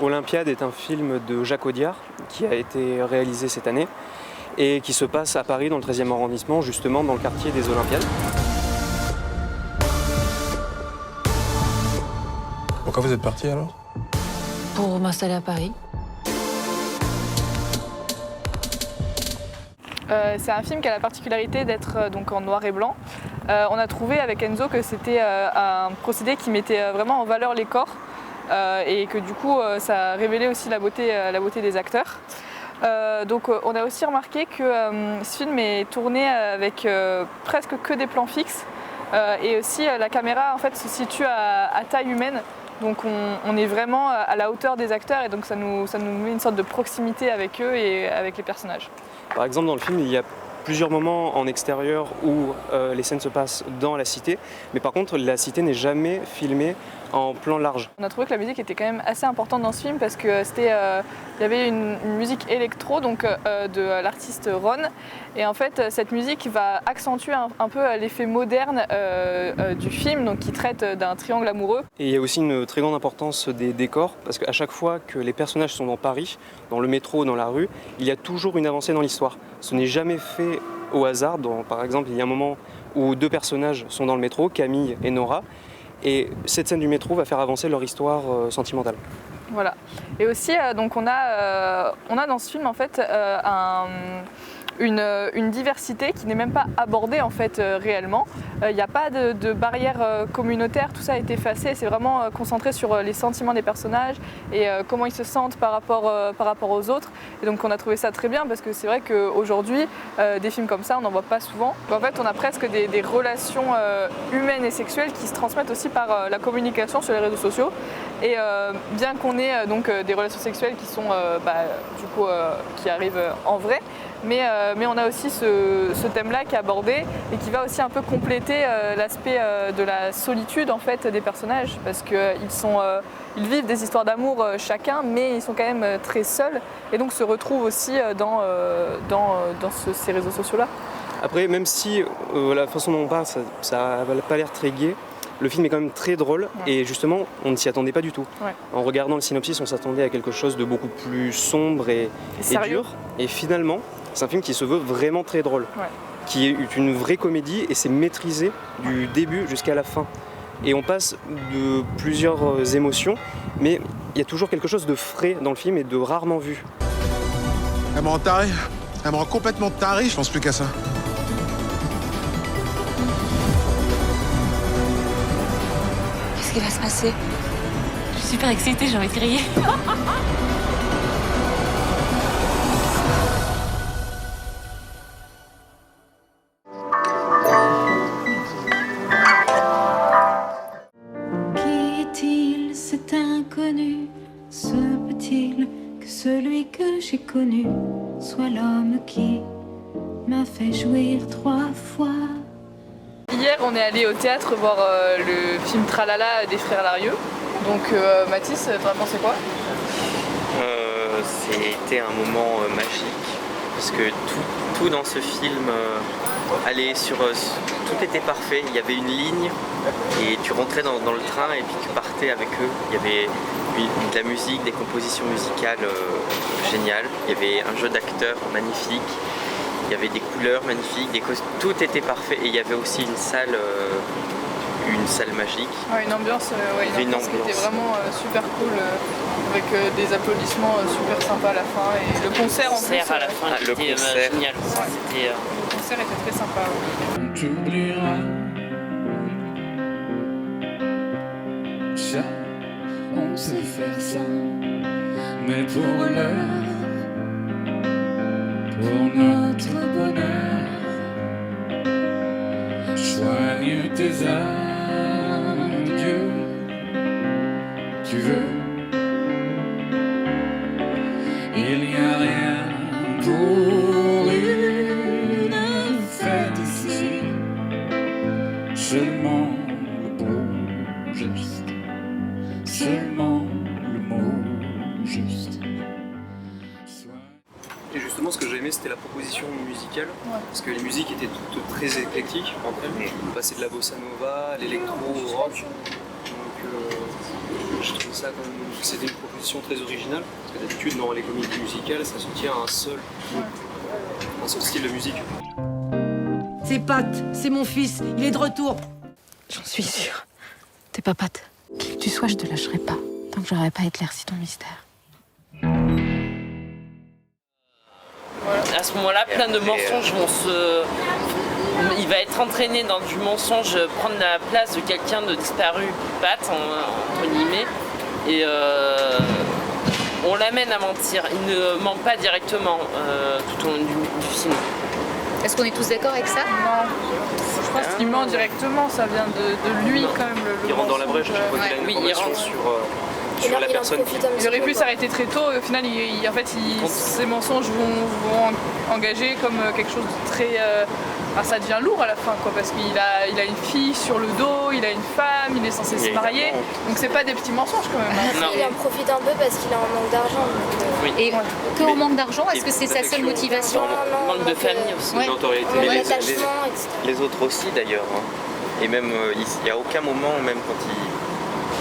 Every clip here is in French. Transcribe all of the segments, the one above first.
Olympiade est un film de Jacques Audiard qui a été réalisé cette année et qui se passe à Paris dans le 13e arrondissement, justement dans le quartier des Olympiades. Pourquoi vous êtes parti alors? Pour m'installer à Paris. C'est un film qui a la particularité d'être donc en noir et blanc. On a trouvé avec Enzo que c'était un procédé qui mettait vraiment en valeur les corps et que du coup ça révélait aussi la beauté des acteurs. Donc on a aussi remarqué que ce film est tourné avec presque que des plans fixes et aussi la caméra en fait se situe à taille humaine. Donc on est vraiment à la hauteur des acteurs et donc ça nous met une sorte de proximité avec eux et avec les personnages. Par exemple, dans le film, il y a plusieurs moments en extérieur où les scènes se passent dans la cité, mais par contre, la cité n'est jamais filmée en plan large. On a trouvé que la musique était quand même assez importante dans ce film parce que il y avait une musique électro donc, de l'artiste Ron. Et en fait, cette musique va accentuer un peu l'effet moderne du film, donc qui traite d'un triangle amoureux. Et il y a aussi une très grande importance des décors, parce qu'à chaque fois que les personnages sont dans Paris, dans le métro, dans la rue, il y a toujours une avancée dans l'histoire. Ce n'est jamais fait au hasard. Par exemple, il y a un moment où deux personnages sont dans le métro, Camille et Nora, et cette scène du métro va faire avancer leur histoire sentimentale. Voilà. Et aussi, donc on a dans ce film en fait une diversité qui n'est même pas abordée en fait réellement. Il n'y a pas de barrière communautaire, tout ça a été effacé, c'est vraiment concentré sur les sentiments des personnages et comment ils se sentent par rapport aux autres. Et donc on a trouvé ça très bien parce que c'est vrai qu'aujourd'hui, des films comme ça, on n'en voit pas souvent. En fait, on a presque des relations humaines et sexuelles qui se transmettent aussi par la communication sur les réseaux sociaux. Et bien qu'on ait donc des relations sexuelles qui sont qui arrivent en vrai, mais on a aussi ce thème-là qui est abordé et qui va aussi un peu compléter l'aspect de la solitude en fait des personnages parce qu'ils vivent des histoires d'amour chacun, mais ils sont quand même très seuls et donc se retrouvent aussi dans ces réseaux sociaux-là. Après, même si la façon dont on parle, ça n'a pas l'air très gai, le film est quand même très drôle et justement on ne s'y attendait pas du tout. Ouais. En regardant le synopsis, on s'attendait à quelque chose de beaucoup plus sombre et dur. Et finalement, c'est un film qui se veut vraiment très drôle, qui est une vraie comédie et c'est maîtrisé du début jusqu'à la fin. Et on passe de plusieurs émotions, mais il y a toujours quelque chose de frais dans le film et de rarement vu. Elle me rend taré, elle me rend complètement taré, je pense plus qu'à ça. Qu'est-ce qui va se passer? Je suis super excitée, j'ai envie de crier. Qui est-il, cet inconnu? Se peut-il que celui que j'ai connu soit l'homme qui m'a fait jouir 3 fois? Hier, on est allé au théâtre voir le film Tralala des frères Larieux. Donc Mathis, t'en as pensé quoi? C'était un moment magique parce que tout dans ce film allait tout était parfait. Il y avait une ligne et tu rentrais dans le train et puis tu partais avec eux. Il y avait de la musique, des compositions musicales géniales. Il y avait un jeu d'acteurs magnifique. Il y avait des couleurs magnifiques, tout était parfait et il y avait aussi une salle magique. Ouais, une ambiance qui était vraiment super cool avec des applaudissements super sympas à la fin et le concert en plus. À la fin, le concert génial. Le concert était très sympa. On t'oubliera. Ça, on sait faire ça, mais pour l'heure. Pour notre bonheur, soigne tes adieux. Tu veux, il n'y a rien pour une fête ici, seulement le mot juste, seulement le mot juste. Et justement, ce que j'ai aimé, c'était la proposition musicale, parce que les musiques étaient toutes très éclectiques entre elles. On passait de la bossa nova, l'électro, au rock. Donc je trouve ça quand même, c'était une proposition très originale, parce que d'habitude dans les comédies musicales, ça se tient à un seul style de musique. C'est Pat, c'est mon fils, il est de retour. J'en suis sûre. T'es pas Pat. Qui que tu sois, je te lâcherai pas, tant que j'aurai pas éclairci ton mystère. À ce moment-là, plein de mensonges vont se... Il va être entraîné dans du mensonge, prendre la place de quelqu'un de disparu, Pat, entre guillemets. Et on l'amène à mentir. Il ne ment pas directement tout au long du film. Est-ce qu'on est tous d'accord avec ça? Non. Je pense qu'il ment directement, ça vient de lui quand même. Il rentre dans la brèche, je crois qu'il a une information sur la personne. Il aurait pu s'arrêter très tôt et au final, ces mensonges vont engager comme quelque chose de très... ça devient lourd à la fin, quoi, parce qu'il a une fille sur le dos, il a une femme, il est censé se marier. Donc c'est pas des petits mensonges quand même. Il en profite un peu parce qu'il a un manque d'argent. Et que au manque d'argent, est-ce que c'est sa seule motivation? Manque de famille aussi. Ouais. Les autres aussi d'ailleurs. Et même, il n'y a aucun moment, même quand ils...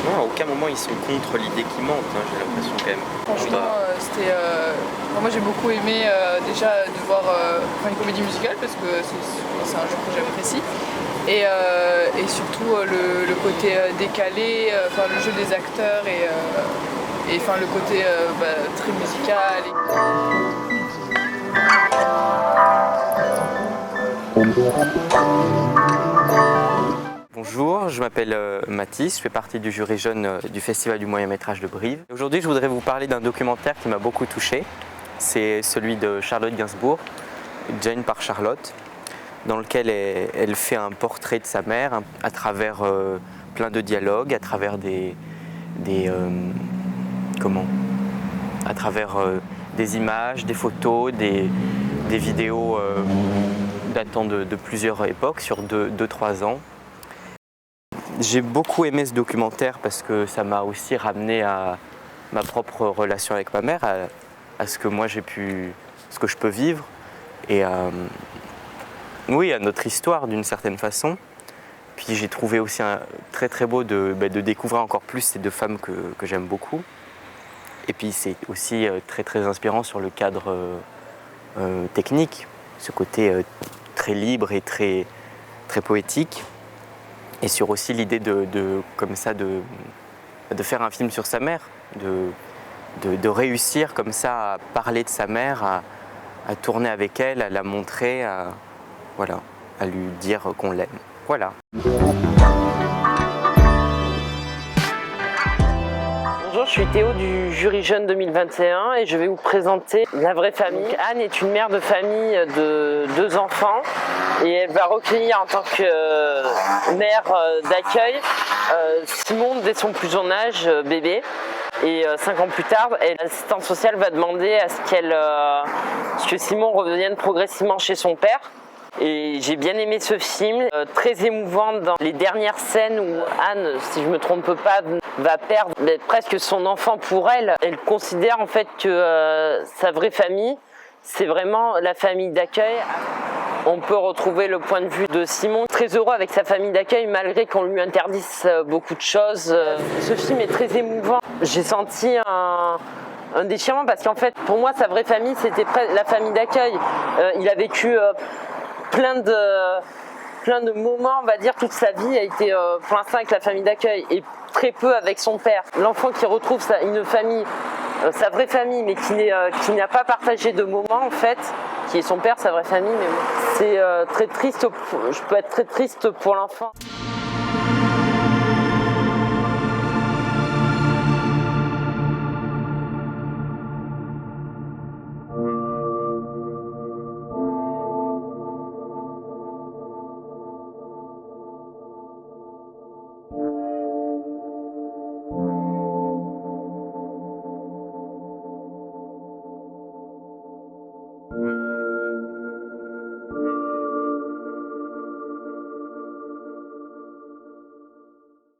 Non, à aucun moment ils sont contre l'idée qu'ils mentent, j'ai l'impression quand même. Franchement, c'était... moi j'ai beaucoup aimé déjà de voir une comédie musicale parce que c'est un genre que j'apprécie. Et surtout le côté décalé, le jeu des acteurs et le côté très musical. Bonjour, je m'appelle Mathis, je fais partie du jury jeune du Festival du moyen métrage de Brive. Aujourd'hui, je voudrais vous parler d'un documentaire qui m'a beaucoup touché. C'est celui de Charlotte Gainsbourg, Jane par Charlotte, dans lequel elle fait un portrait de sa mère à travers plein de dialogues, à travers des images, des photos, des vidéos datant de plusieurs époques, sur 2-3 ans. J'ai beaucoup aimé ce documentaire parce que ça m'a aussi ramené à ma propre relation avec ma mère, à ce que moi ce que je peux vivre et à notre histoire d'une certaine façon. Puis j'ai trouvé aussi très très beau de découvrir encore plus ces deux femmes que j'aime beaucoup. Et puis c'est aussi très très inspirant sur le cadre technique, ce côté très libre et très, très poétique. Et sur aussi l'idée de faire un film sur sa mère, de réussir comme ça à parler de sa mère, à tourner avec elle, à la montrer, à lui dire qu'on l'aime. Voilà. Bonjour, je suis Théo du jury jeune 2021 et je vais vous présenter La vraie famille. Anne est une mère de famille de 2 enfants et elle va recueillir en tant que mère d'accueil Simon dès son plus jeune âge, bébé. Et 5 ans plus tard, l'assistante sociale va demander à ce que Simon revienne progressivement chez son père. Et j'ai bien aimé ce film, très émouvant dans les dernières scènes où Anne, si je ne me trompe pas, va perdre presque son enfant pour elle. Elle considère en fait que sa vraie famille, c'est vraiment la famille d'accueil. On peut retrouver le point de vue de Simon, très heureux avec sa famille d'accueil malgré qu'on lui interdise beaucoup de choses. Ce film est très émouvant. J'ai senti un déchirement parce qu'en fait, pour moi, sa vraie famille, c'était la famille d'accueil. Il a vécu plein de moments, on va dire, toute sa vie a été pour l'instant avec la famille d'accueil et très peu avec son père. L'enfant qui retrouve une famille, sa vraie famille, mais qui n'a pas partagé de moments en fait, qui est son père, sa vraie famille, mais bon. C'est très triste, je peux être très triste pour l'enfant.